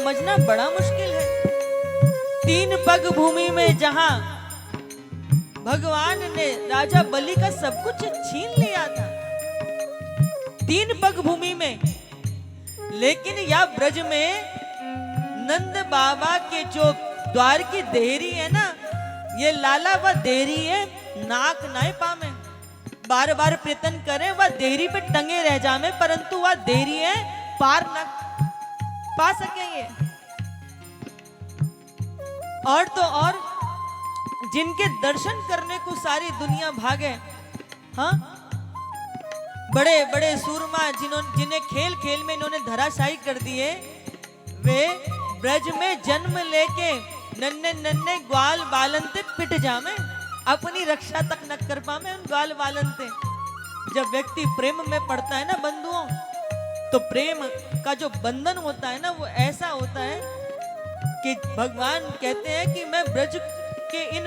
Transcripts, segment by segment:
समझना बड़ा मुश्किल है। 3 पग भूमि में जहां भगवान ने राजा बलि का सब कुछ छीन लिया था, 3 पग भूमि में, लेकिन या ब्रज में नंद बाबा के जो द्वार की देहरी है ना, ये लाला व देहरी है नाक नाय पामे, बार बार प्रयत्न करें वह देहरी पे टंगे रह जामे, परंतु वह देहरी है पार न पा सकेंगे। और तो और जिनके दर्शन करने को सारी दुनिया भागे, हाँ, बड़े बड़े सूरमा जिन्हें खेल खेल में इन्होंने धराशायी कर दिए, वे ब्रज में जन्म लेके नन्हे नन्हे ग्वाल बालनते पिट जामे, अपनी रक्षा तक न कर पामे उन ग्वाल बालनते। जब व्यक्ति प्रेम में पड़ता है ना बंधुओं, तो प्रेम का जो बंधन होता है ना, वो ऐसा होता है कि भगवान कहते हैं कि मैं ब्रज के इन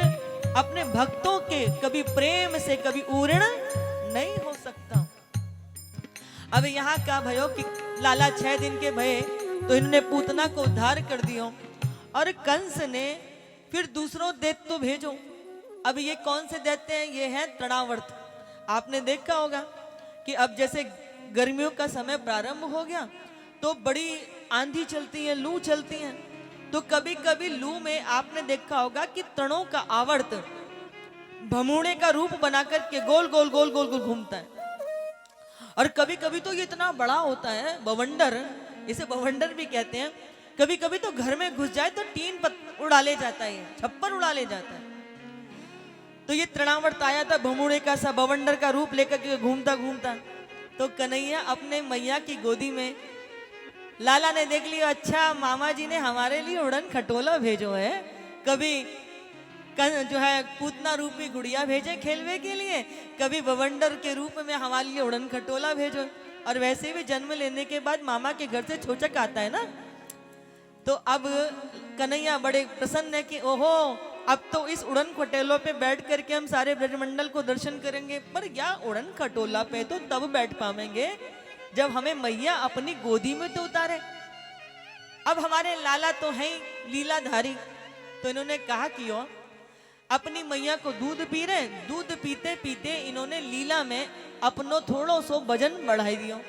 अपने भक्तों के कभी प्रेम से कभी उऋण नहीं हो सकता। अब यहाँ का भयो कि लाला 6 दिन के भये तो इन्होंने पूतना को उद्धार कर दियो, और कंस ने फिर दूसरों दैत्य भेजो। अब ये कौन से दैत्य हैं? ये हैं तृणावर्त। आपने देखा होगा कि अब जैसे गर्मियों का समय प्रारंभ हो गया तो बड़ी आंधी चलती है, लू चलती है, तो कभी कभी लू में आपने देखा होगा कि तृणों का आवर्त भमूड़े का रूप बनाकर के गोल गोल गोल गोल गोल घूमता है। और कभी कभी तो ये इतना बड़ा होता है बवंडर, इसे बवंडर भी कहते हैं, कभी कभी तो घर में घुस जाए तो टीन उड़ा ले जाता है, छप्पर उड़ा ले जाता है। तो ये तृणावर्त आया था भमूड़े का सा बवंडर का रूप लेकर के घूमता घूमता, तो कन्हैया अपने मैया की गोदी में, लाला ने देख लिया, अच्छा मामा जी ने हमारे लिए उड़न खटोला भेजो है, कभी जो है पूतना रूपी गुड़िया भेजे खेलवे के लिए, कभी बवंडर के रूप में हमारे लिए उड़न खटोला भेजो। और वैसे भी जन्म लेने के बाद मामा के घर से छोचक आता है ना, तो अब कन्हैया बड़े प्रसन्न है कि ओहो, अब तो इस उड़न खटोला पे बैठ करके हम सारे ब्रजमंडल को दर्शन करेंगे। पर या उड़न खटोला पे तो तब बैठ पाएंगे जब हमें मैया अपनी गोदी में तो उतारे। अब हमारे लाला तो हैं लीलाधारी, तो इन्होंने कहा कि अपनी मैया को दूध पी रहे, दूध पीते पीते इन्होंने लीला में अपनो थोड़ो सो वजन बढ़ाई दियो।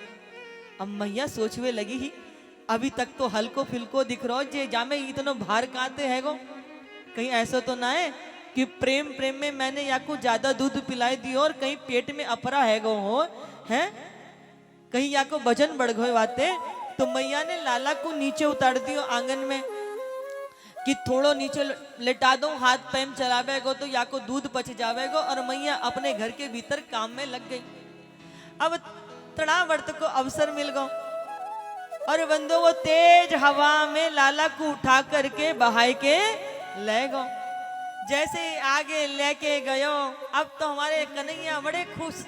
अब मैया सोचवे लगी ही, अभी तक तो हल्को फिल्को दिख रहो जे जामे इतनो भार काते है गो, कहीं ऐसा तो ना है कि प्रेम प्रेम में मैंने या को ज्यादा दूध पिलाई दियो और कहीं पेट में अपरा है गो हो, हैं कहीं या को वजन बढ़ गए बाते। तो मैया ने लाला को नीचे उतार दियो आंगन में कि थोड़ो नीचे लेटा दो, हाथ पैम चलावेगो तो या को दूध पच जावेगो, और मैया अपने घर के भीतर काम में लग गई। अब तृणावर्त को अवसर मिल गो और बंदो वो तेज हवा में लाला को उठा करके बहाई के ले गो। जैसे आगे लेके गयो, अब तो हमारे कन्हैया बड़े खुश,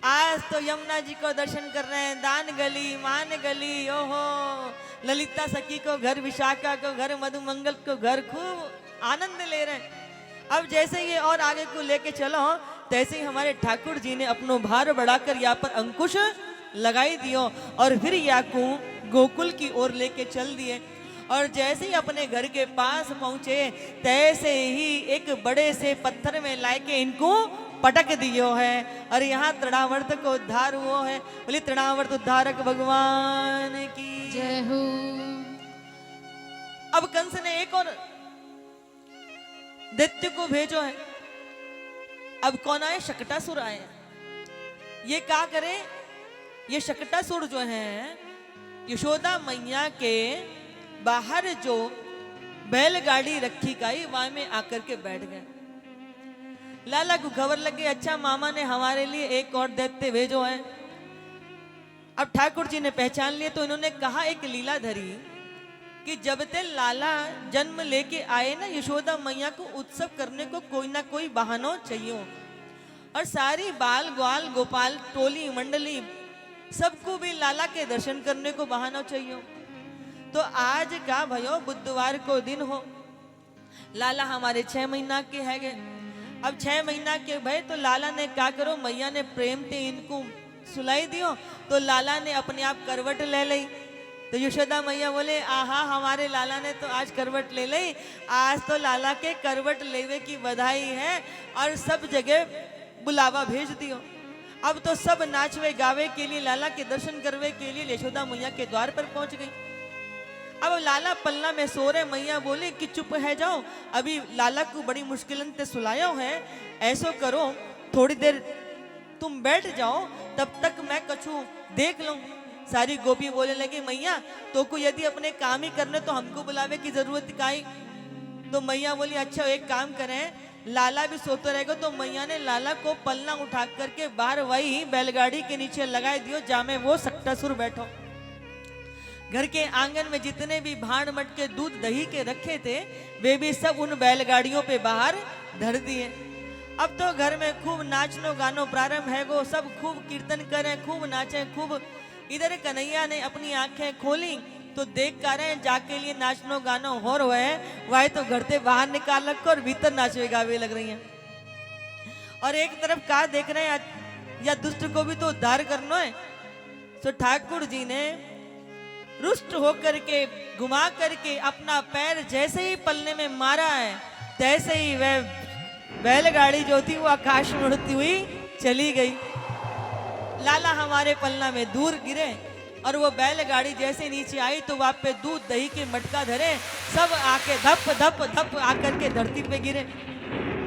आज तो यमुना जी को दर्शन कर रहे हैं, दान गली मान गली, ओहो ललिता सखी को घर, विशाखा को घर, मधुमंगल को घर, खूब आनंद ले रहे हैं। अब जैसे ये और आगे को लेके चलो, तैसे ही हमारे ठाकुर जी ने अपनो भार बढ़ाकर यहाँ पर अंकुश लगाई दियो और फिर याकू गोकुल की ओर लेके चल दिए। और जैसे ही अपने घर के पास पहुंचे, तैसे ही एक बड़े से पत्थर में लाके इनको पटक दियो है, और यहाँ तृणावर्त को उद्धार हुआ है। बोले तृणावर्त उद्धारक भगवान की जय हो। अब कंस ने एक और दैत्य को भेजो है। अब कौन आए? शकटासुर आए। ये क्या करे? ये शकटासुर जो है यशोदा मैया के बाहर जो बैलगाड़ी रखी गई वहां में आकर के बैठ गए। लाला को खबर लग गई, अच्छा मामा ने हमारे लिए एक और दैत्य भेजो है। अब ठाकुर जी ने पहचान लिए, तो इन्होंने कहा एक लीलाधरी कि जब ते लाला जन्म लेके आए ना, यशोदा मैया को उत्सव करने को कोई ना कोई बहाना चाहिए, और सारी बाल ग्वाल गोपाल टोली मंडली सबको भी लाला के दर्शन करने को बहाना चाहिए। तो आज का भयो बुधवार को दिन हो, लाला हमारे 6 महीना के है गए। अब 6 महीना के भय तो लाला ने क्या करो, मैया ने प्रेम से इनको सुलाई दियो, तो लाला ने अपने आप करवट ले ली, तो यशोदा मैया बोले आहा हमारे लाला ने तो आज करवट ले ली, आज तो लाला के करवट लेवे की बधाई है और सब जगह बुलावा भेज दियो। अब तो सब नाचवे गावे के लिए लाला के दर्शन करवे के लिए यशोदा मैया के द्वार पर पहुंच गई। अब लाला पलना में सो रहे, मैया बोले कि चुप है जाओ, अभी लाला को बड़ी मुश्किल से सुलाया है, ऐसो करो थोड़ी देर तुम बैठ जाओ, तब तक मैं कछु देख लूं। सारी गोपी बोलने लगी मैया तो को यदि अपने काम ही करने तो हमको बुलावे की जरूरत काई। तो मैया बोली अच्छा एक काम करें, लाला भी सोते रहेगा। तो मैया ने लाला को पलना उठा करके बाहर वही बैलगाड़ी के नीचे लगा दियो जामे वो सक्टासुर बैठो। घर के आंगन में जितने भी भांड मटके दूध दही के रखे थे वे भी सब उन बैलगाड़ियों पे बाहर धर दिए। अब तो घर में खूब नाचनो गानो प्रारंभ है गो, सब खूब कीर्तन करें, खूब नाचे, खूब। इधर कन्हैया ने अपनी आंखें खोली तो देख कर रहे जाके लिए नाचनो गानो हो रहा है, वह तो घर से बाहर निकाल रखो और भीतर नाचवे गावे लग रही हैं। और एक तरफ कहा देख रहे हैं या दुष्ट को भी तो उद्धार करना है। तो ठाकुर जी ने रुष्ट होकर के घुमा करके अपना पैर जैसे ही पलने में मारा है तैसे ही वह बैलगाड़ी जो थी वो आकाश में उड़ती हुई चली गई। लाला हमारे पलना में दूर गिरे और वो बैलगाड़ी जैसे नीचे आई तो वहां पे दूध दही के मटका धरे, सब आके धप धप धप आकर के धरती पे गिरे।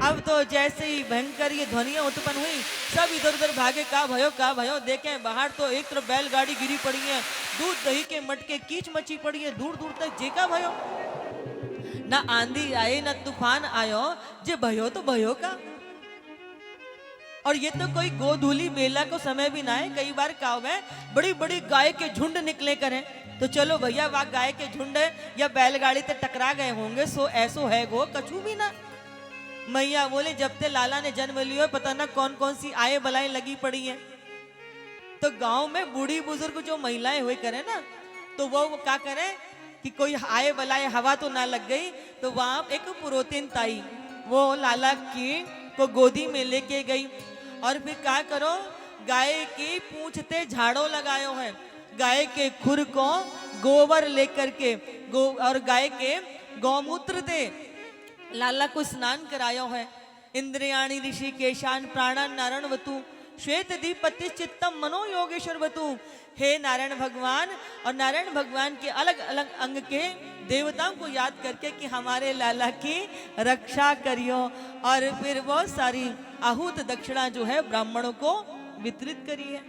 अब तो जैसे ही भयंकर ये ध्वनियां उत्पन्न हुई सब इधर उधर भागे, का भयो देखें बाहर तो एक तरफ बैलगाड़ी गिरी पड़ी है, दूध दही के मटके कीच मची पड़ी है, दूर दूर तक जेका भयो। ना आंधी आए ना तूफान आयो, जे भयो तो भयो का। और ये तो कोई गोधूली बेला को समय भी ना है। कई बार काव है बड़ी बड़ी गाय के झुंड निकले करें तो चलो भैया वह गाय के झुंड या बैलगाड़ी से टकरा गए होंगे, सो ऐसो है गो कछु भी ना। मैया बोले जब ते लाला ने जन्म लियो पता ना कौन कौन सी आए बलाएं लगी पड़ी हैं। तो गांव में बूढ़ी बुजुर्ग जो महिलाएं हुए करे ना तो वो क्या करे कि कोई आए बलाए हवा तो ना लग गई, तो वहां एक पुरोतिन ताई वो लाला की को गोदी में लेके गई और फिर क्या करो गाय की पूंछते झाड़ो लगायो है, गाय के खुर को गोबर लेकर के और गाय के गौमूत्र दे लाला को स्नान करायो है। इंद्रियाणी ऋषि केशान प्राणा नारायण वतु श्वेत दीपति चित्तम मनो योगेश्वर वतु। हे नारायण भगवान, और नारायण भगवान के अलग अलग अंग के देवताओं को याद करके कि हमारे लाला की रक्षा करियो, और फिर बहुत सारी आहूत दक्षिणा जो है ब्राह्मणों को वितरित करी है।